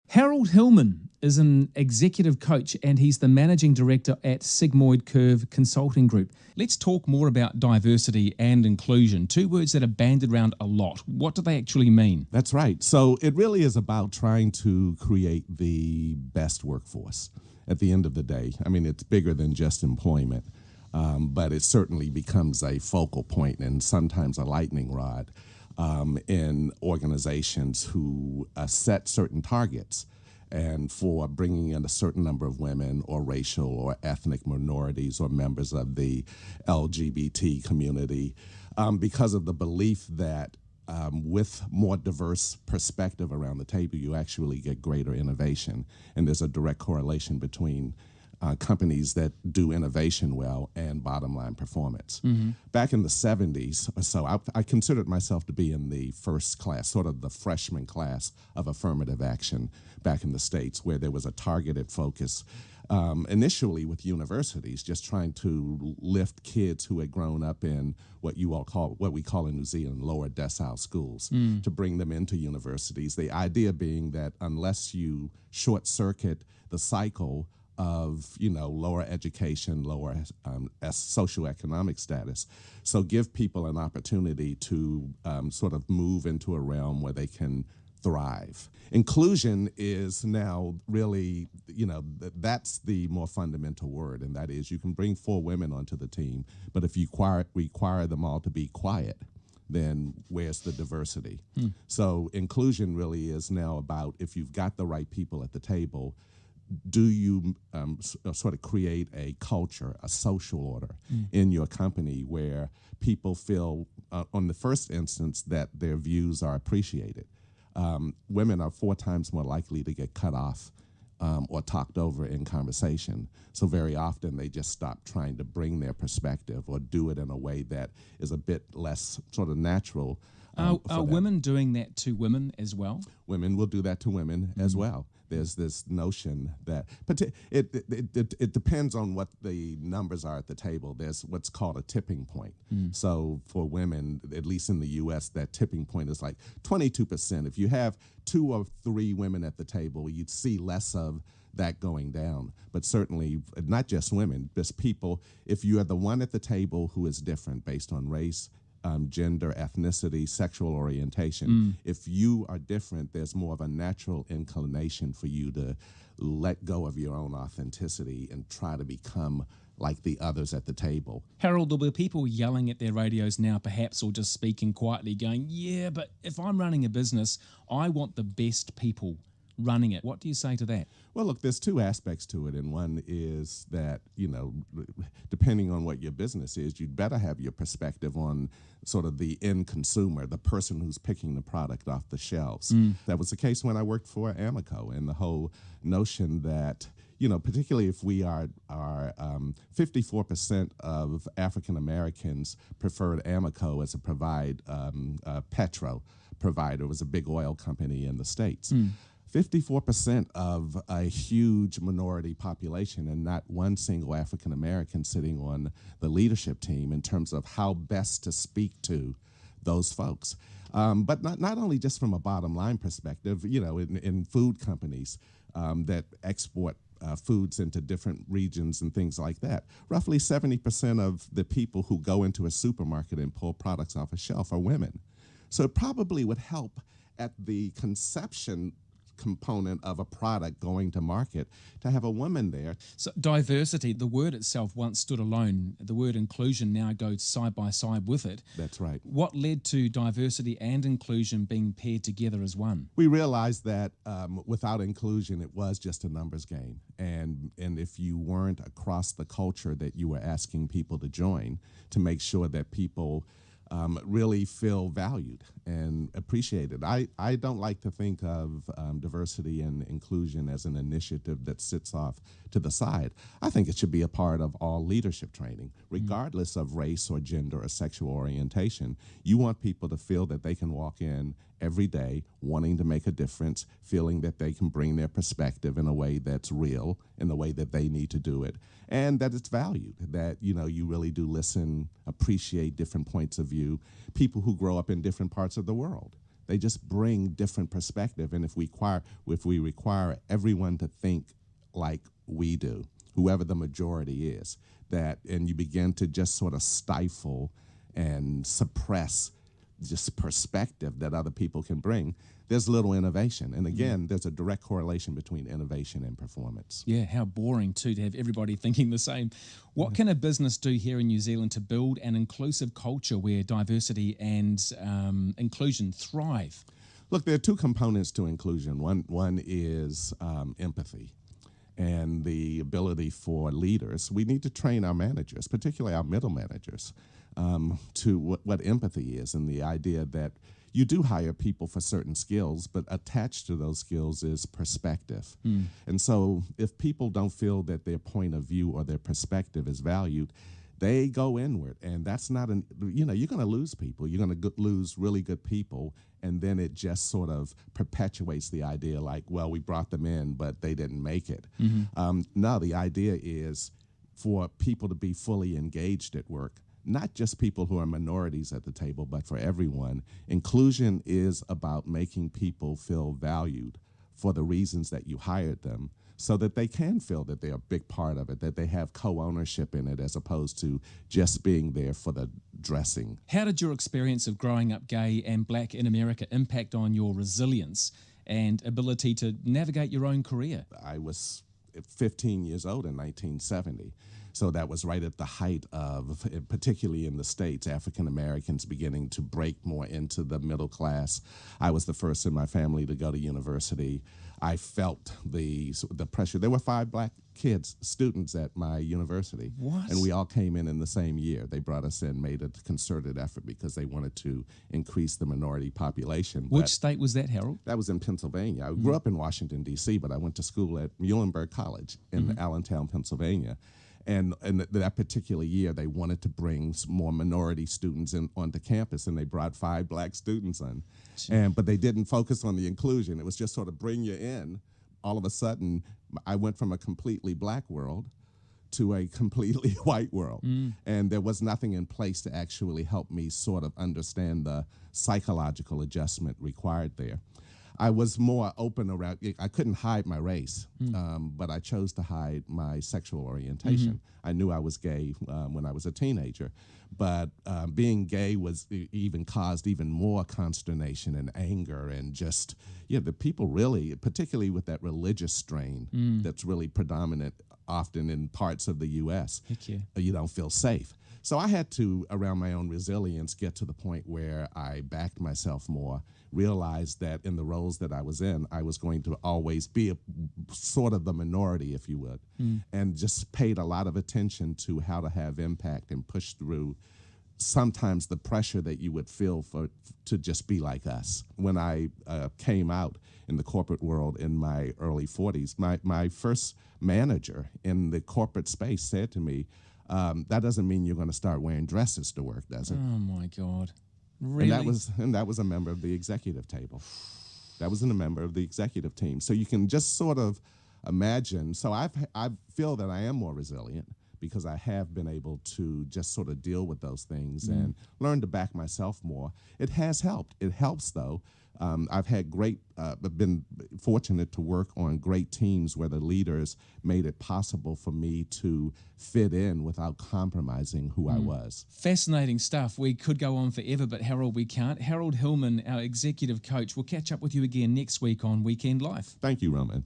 Harold Hillman is an executive coach and he's the managing director at Sigmoid Curve Consulting Group. Let's talk more about diversity and inclusion, two words that are bandied around a lot. What do they actually mean? That's right. So it really is about trying to create the best workforce at the end of the day. I mean, it's bigger than just employment, but it certainly becomes a focal point and sometimes a lightning rod in organizations who set certain targets and for bringing in a certain number of women or racial or ethnic minorities or members of the LGBT community because of the belief that with more diverse perspective around the table, you actually get greater innovation. And there's a direct correlation between companies that do innovation well and bottom line performance. Mm-hmm. Back in the 70s or so, I considered myself to be in the first class, sort of the freshman class of affirmative action back in the States, where there was a targeted focus initially with universities, just trying to lift kids who had grown up in what we call in New Zealand lower decile schools, to bring them into universities. The idea being that unless you short circuit the cycle of lower education, lower socioeconomic status. So give people an opportunity to sort of move into a realm where they can thrive. Inclusion is now really, that's the more fundamental word, and that is you can bring 4 women onto the team, but if you require them all to be quiet, then where's the diversity? So inclusion really is now about, if you've got the right people at the table, do you sort of create a culture, a social order in your company where people feel, on the first instance, that their views are appreciated? Women are 4 times more likely to get cut off or talked over in conversation. So very often they just stop trying to bring their perspective or do it in a way that is a bit less sort of natural. Are women doing that to women as well? Women will do that to women as well. There's this notion that it depends on what the numbers are at the table. There's what's called a tipping point. So for women, at least in the U.S., that tipping point is like 22%. If you have 2 or 3 women at the table, you'd see less of that going down. But certainly, not just women, just people, if you are the one at the table who is different based on race, gender, ethnicity, sexual orientation. If you are different, there's more of a natural inclination for you to let go of your own authenticity and try to become like the others at the table. Harold, there'll be people yelling at their radios now perhaps, or just speaking quietly going, yeah, but if I'm running a business, I want the best people running it. What do you say to that? Well, look, there's 2 aspects to it, and one is that, depending on what your business is, you'd better have your perspective on sort of the end consumer, the person who's picking the product off the shelves. That was the case when I worked for Amoco, and the whole notion that, particularly if we are 54% of African Americans preferred Amoco as a petro provider. It was a big oil company in the States. 54% of a huge minority population, and not one single African American sitting on the leadership team in terms of how best to speak to those folks. But not only just from a bottom line perspective, in food companies that export foods into different regions and things like that. Roughly 70% of the people who go into a supermarket and pull products off a shelf are women. So it probably would help at the conception component of a product going to market to have a woman there. So diversity, the word itself once stood alone. The word inclusion now goes side by side with it. That's right. What led to diversity and inclusion being paired together as one? We realized that without inclusion, it was just a numbers game. And if you weren't across the culture that you were asking people to join, to make sure that people really feel valued and appreciated. I don't like to think of diversity and inclusion as an initiative that sits off to the side. I think it should be a part of all leadership training, regardless of race or gender or sexual orientation. You want people to feel that they can walk in every day wanting to make a difference, feeling that they can bring their perspective in a way that's real, in the way that they need to do it, and that it's valued, that you really do listen, appreciate different points of view, people who grow up in different parts of the world. They just bring different perspective. And if we require everyone to think like we do, whoever the majority is, and you begin to just sort of stifle and suppress just perspective that other people can bring, there's little innovation. And again, there's a direct correlation between innovation and performance. Yeah, how boring too to have everybody thinking the same. What can a business do here in New Zealand to build an inclusive culture where diversity and inclusion thrive? Look, there are two components to inclusion. One is empathy and the ability for leaders. We need to train our managers, particularly our middle managers, to what empathy is, and the idea that you do hire people for certain skills, but attached to those skills is perspective. And so if people don't feel that their point of view or their perspective is valued, they go inward, and that's not you're going to lose people. You're going to lose really good people, and then it just sort of perpetuates the idea like, well, we brought them in, but they didn't make it. No, the idea is for people to be fully engaged at work, not just people who are minorities at the table, but for everyone. Inclusion is about making people feel valued for the reasons that you hired them, so that they can feel that they're a big part of it, that they have co-ownership in it, as opposed to just being there for the dressing. How did your experience of growing up gay and black in America impact on your resilience and ability to navigate your own career? I was 15 years old in 1970. So that was right at the height of, particularly in the States, African Americans beginning to break more into the middle class. I was the first in my family to go to university. I felt the pressure. There were 5 black students at my university. What? And we all came in the same year. They brought us in, made a concerted effort because they wanted to increase the minority population. Which state was that, Harold? That was in Pennsylvania. I grew up in Washington, D.C., but I went to school at Muhlenberg College in Allentown, Pennsylvania. And that particular year, they wanted to bring more minority students onto campus, and they brought 5 black students in. But they didn't focus on the inclusion. It was just sort of bring you in. All of a sudden, I went from a completely black world to a completely white world. And there was nothing in place to actually help me sort of understand the psychological adjustment required there. I was more open around, I couldn't hide my race, but I chose to hide my sexual orientation. I knew I was gay when I was a teenager, but being gay was even caused even more consternation and anger, and just, the people really, particularly with that religious strain that's really predominant often in parts of the U.S., you don't feel safe. So I had to, around my own resilience, get to the point where I backed myself more, realized that in the roles that I was in, I was going to always be sort of the minority, if you would, and just paid a lot of attention to how to have impact and push through sometimes the pressure that you would feel to just be like us. When I came out in the corporate world in my early 40s, my first manager in the corporate space said to me, that doesn't mean you're going to start wearing dresses to work, does it? Oh my God. Really? And that was a member of the executive table. That was a member of the executive team. So you can just sort of imagine. So I feel that I am more resilient because I have been able to just sort of deal with those things and learn to back myself more. It has helped. It helps, though. I've been fortunate to work on great teams where the leaders made it possible for me to fit in without compromising who I was. Fascinating stuff. We could go on forever, but Harold, we can't. Harold Hillman, our executive coach, will catch up with you again next week on Weekend Life. Thank you, Roman.